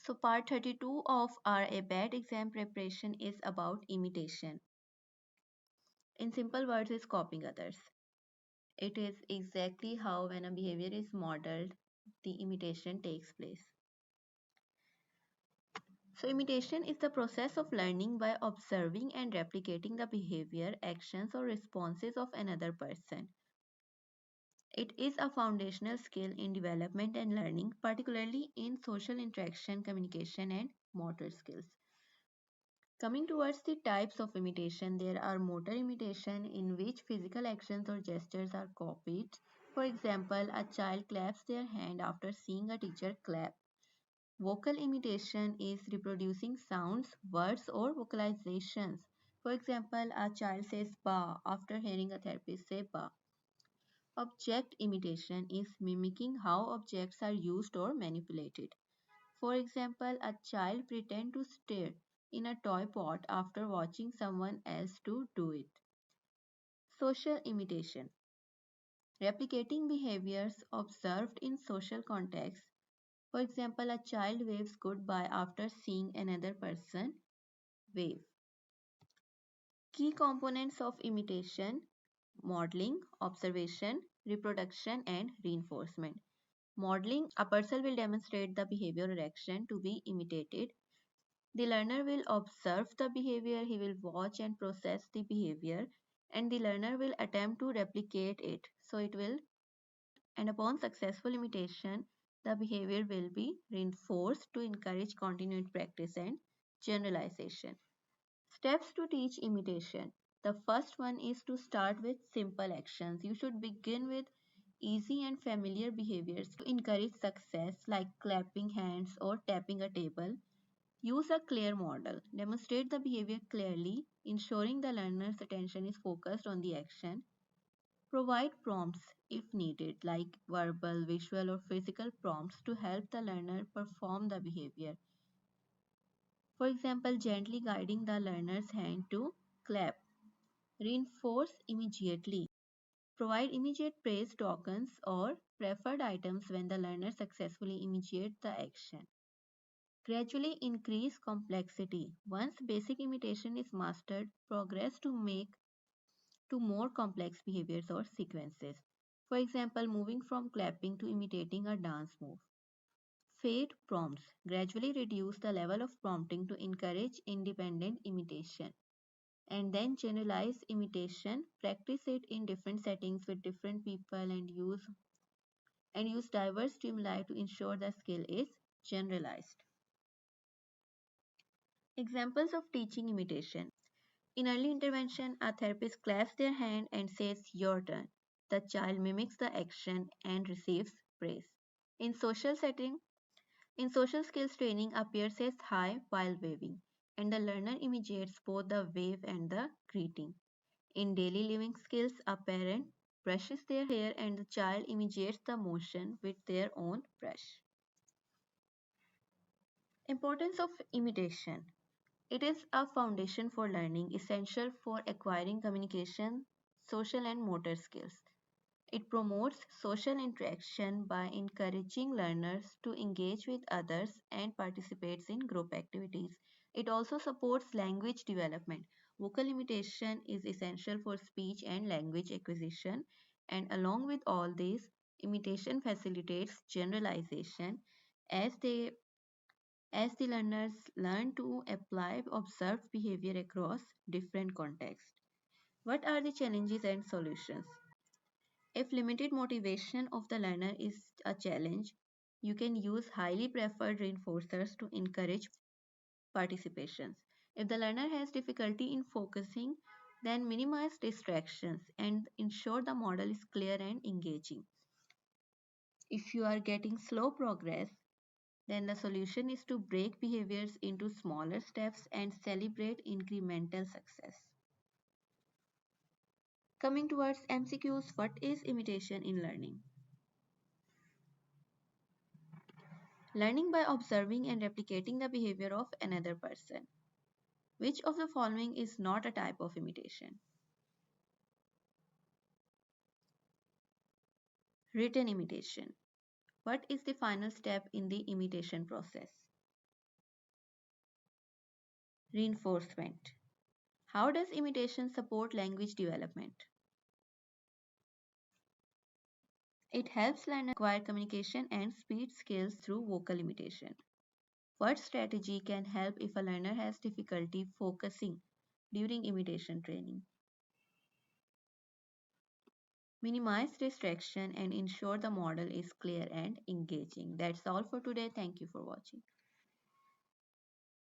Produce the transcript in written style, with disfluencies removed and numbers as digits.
So part 32 of our ABAT exam preparation is about imitation. In simple words, is copying others. It is exactly how when a behavior is modeled, the imitation takes place. So imitation is the process of learning by observing and replicating the behavior, actions or responses of another person. It is a foundational skill in development and learning, particularly in social interaction, communication and motor skills. Coming towards the types of imitation, there are motor imitation in which physical actions or gestures are copied. For example, a child claps their hand after seeing a teacher clap. Vocal imitation is reproducing sounds, words, or vocalizations. For example, a child says ba after hearing a therapist say ba. Object imitation is mimicking how objects are used or manipulated. For example, a child pretends to stare in a toy pot after watching someone else to do it. Social imitation. Replicating behaviors observed in social contexts. For example, a child waves goodbye after seeing another person wave. Key components of imitation: modeling, observation, reproduction, and reinforcement. Modeling: a person will demonstrate the behavior or action to be imitated. The learner will observe the behavior, he will watch and process the behavior, and the learner will attempt to replicate it. So it will, and upon successful imitation, the behavior will be reinforced to encourage continued practice and generalization. Steps to teach imitation. The first one is to start with simple actions. You should begin with easy and familiar behaviors to encourage success, like clapping hands or tapping a table. Use a clear model. Demonstrate the behavior clearly, ensuring the learner's attention is focused on the action. Provide prompts if needed, like verbal, visual, or physical prompts to help the learner perform the behavior. For example, gently guiding the learner's hand to clap. Reinforce immediately. Provide immediate praise tokens or preferred items when the learner successfully initiates the action. Gradually increase complexity. Once basic imitation is mastered, progress to make to more complex behaviors or sequences. For example, moving from clapping to imitating a dance move. Fade prompts. Gradually reduce the level of prompting to encourage independent imitation. And then generalize imitation. Practice it in different settings with different people and use diverse stimuli to ensure the skill is generalized. Examples of teaching imitation. In early intervention, a therapist claps their hand and says, "Your turn." The child mimics the action and receives praise. In social setting, in social skills training, a peer says hi while waving, and the learner imitates both the wave and the greeting. In daily living skills, a parent brushes their hair and the child imitates the motion with their own brush. Importance of imitation. It is a foundation for learning, essential for acquiring communication, social and motor skills. It promotes social interaction by encouraging learners to engage with others and participates in group activities. It also supports language development. Vocal imitation is essential for speech and language acquisition, and along with all this, imitation facilitates generalization as the learners learn to apply observed behavior across different contexts. What are the challenges and solutions? If limited motivation of the learner is a challenge, you can use highly preferred reinforcers to encourage participations. If the learner has difficulty in focusing, then minimize distractions and ensure the model is clear and engaging. If you are getting slow progress, then the solution is to break behaviors into smaller steps and celebrate incremental success. Coming towards MCQs, what is imitation in learning? Learning by observing and replicating the behavior of another person. Which of the following is not a type of imitation? Written imitation. What is the final step in the imitation process? Reinforcement. How does imitation support language development? It helps learners acquire communication and speech skills through vocal imitation. What strategy can help if a learner has difficulty focusing during imitation training? Minimize distraction and ensure the model is clear and engaging. That's all for today. Thank you for watching.